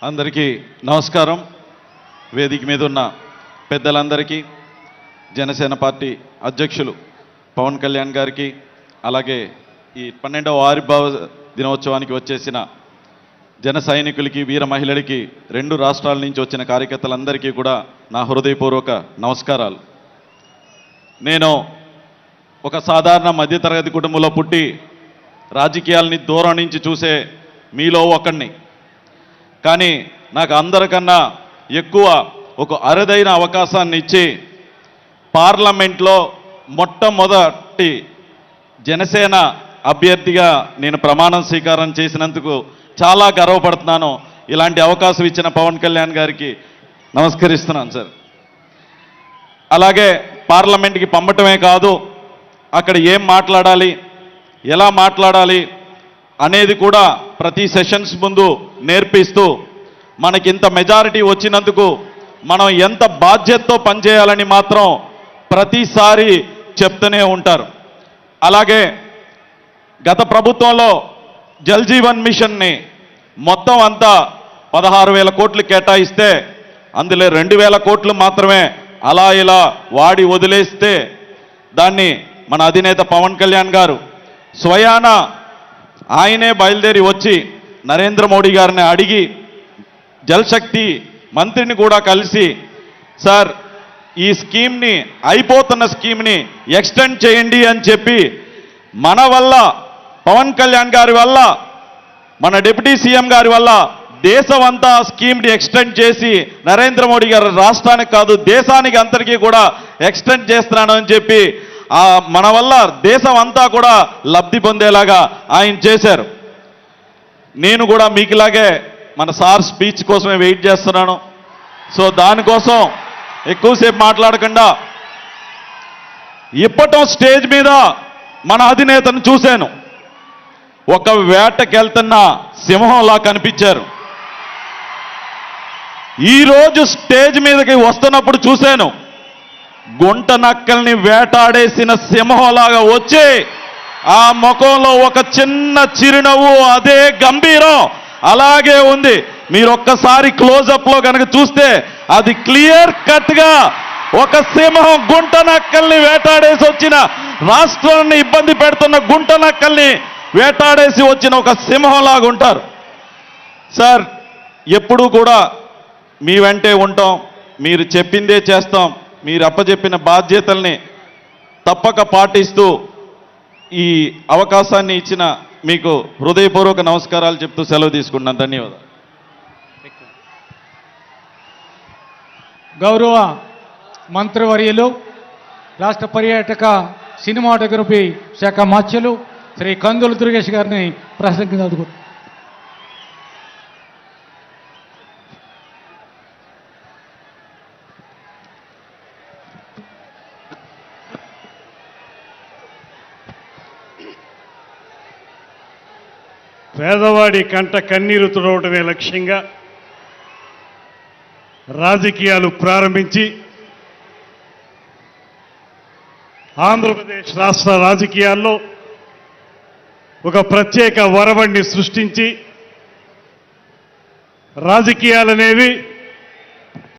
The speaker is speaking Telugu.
అందరికీ నమస్కారం. వేదిక మీద ఉన్న పెద్దలందరికీ, జనసేన పార్టీ అధ్యక్షులు పవన్ కళ్యాణ్ గారికి, అలాగే ఈ 12వ ఆవిర్భావ దినోత్సవానికి వచ్చేసిన జన సైనికులకి, వీర మహిళలకి, 2 రాష్ట్రాల నుంచి వచ్చిన కార్యకర్తలందరికీ కూడా నా హృదయపూర్వక నమస్కారాలు. నేను ఒక సాధారణ మధ్యతరగతి కుటుంబంలో పుట్టి రాజకీయాలని దూరం నుంచి చూసే మీలో ఒకడిని. కానీ నాకు అందరికన్నా ఎక్కువ ఒక అరుదైన అవకాశాన్ని ఇచ్చి పార్లమెంట్లో మొట్టమొదటి జనసేన అభ్యర్థిగా నేను ప్రమాణం స్వీకారం చేసినందుకు చాలా గర్వపడుతున్నాను. ఇలాంటి అవకాశం ఇచ్చిన పవన్ కళ్యాణ్ గారికి నమస్కరిస్తున్నాను సార్. అలాగే పార్లమెంట్కి పంపటమే కాదు, అక్కడ ఏం మాట్లాడాలి, ఎలా మాట్లాడాలి అనేది కూడా ప్రతి సెషన్స్ ముందు నేర్పిస్తూ మనకింత మెజారిటీ వచ్చినందుకు మనం ఎంత బాధ్యతతో పనిచేయాలని మాత్రం ప్రతిసారి చెప్తూనే ఉంటారు. అలాగే గత ప్రభుత్వంలో జల్ జీవన్ మిషన్ని మొత్తం అంతా 16,000 కోట్లు కేటాయిస్తే అందులో 2,000 కోట్లు మాత్రమే అలా ఇలా వాడి వదిలేస్తే దాన్ని మన అధినేత పవన్ కళ్యాణ్ గారు స్వయాన ఆయనే బయలుదేరి వచ్చి నరేంద్ర మోడీ గారిని అడిగి జలశక్తి మంత్రిని కూడా కలిసి, సార్ ఈ స్కీమ్ని, అయిపోతున్న స్కీమ్ని ఎక్స్టెండ్ చేయండి అని చెప్పి మన వల్ల, పవన్ కళ్యాణ్ గారి వల్ల, మన డిప్యూటీ సీఎం గారి వల్ల దేశం అంతా స్కీమ్ని ఎక్స్టెండ్ చేసి నరేంద్ర మోడీ గారు రాష్ట్రానికి కాదు దేశానికి అందరికీ కూడా ఎక్స్టెండ్ చేస్తున్నాను అని చెప్పి మన వల్ల దేశం అంతా కూడా లబ్ధి పొందేలాగా ఆయన చేశారు. నేను కూడా మీకులాగే మన సార్ స్పీచ్ కోసమే వెయిట్ చేస్తున్నాను. సో దానికోసం ఎక్కువసేపు మాట్లాడకుండా ఇప్పటం స్టేజ్ మీద మన అధినేతను చూశాను. ఒక వేటకెళ్తున్న సింహంలా కనిపించారు. ఈరోజు స్టేజ్ మీదకి వస్తున్నప్పుడు చూశాను, గుంట నక్కల్ని వేటాడేసిన సింహంలాగా వచ్చి ఆ ముఖంలో ఒక చిన్న చిరునవ్వు, అదే గంభీరం అలాగే ఉంది. మీరు ఒక్కసారి క్లోజప్లో కనుక చూస్తే అది క్లియర్ కట్గా ఒక సింహం గుంట నక్కల్ని వేటాడేసి వచ్చిన, రాష్ట్రాన్ని ఇబ్బంది పెడుతున్న గుంట నక్కల్ని వేటాడేసి వచ్చిన ఒక సింహంలాగా ఉంటారు. సార్ ఎప్పుడూ కూడా మీ వెంటే ఉంటాం, మీరు చెప్పిందే చేస్తాం, మీరు అప్పచెప్పిన బాధ్యతల్ని తప్పక పాటిస్తూ ఈ అవకాశాన్ని ఇచ్చిన మీకు హృదయపూర్వక నమస్కారాలు చెప్తూ సెలవు తీసుకుంటున్నాను. ధన్యవాదాలు. గౌరవ మంత్రివర్యులు, రాష్ట్ర పర్యాటక సినిమాటోగ్రఫీ శాఖ మాత్యులు శ్రీ కందుల దుర్గేష్ గారిని ప్రసంగించదు. పేదవాడి కంట కన్నీరు తుడవటమే లక్ష్యంగా రాజకీయాలు ప్రారంభించి ఆంధ్రప్రదేశ్ రాష్ట్ర రాజకీయాల్లో ఒక ప్రత్యేక వరవడిని సృష్టించి రాజకీయాలనేవి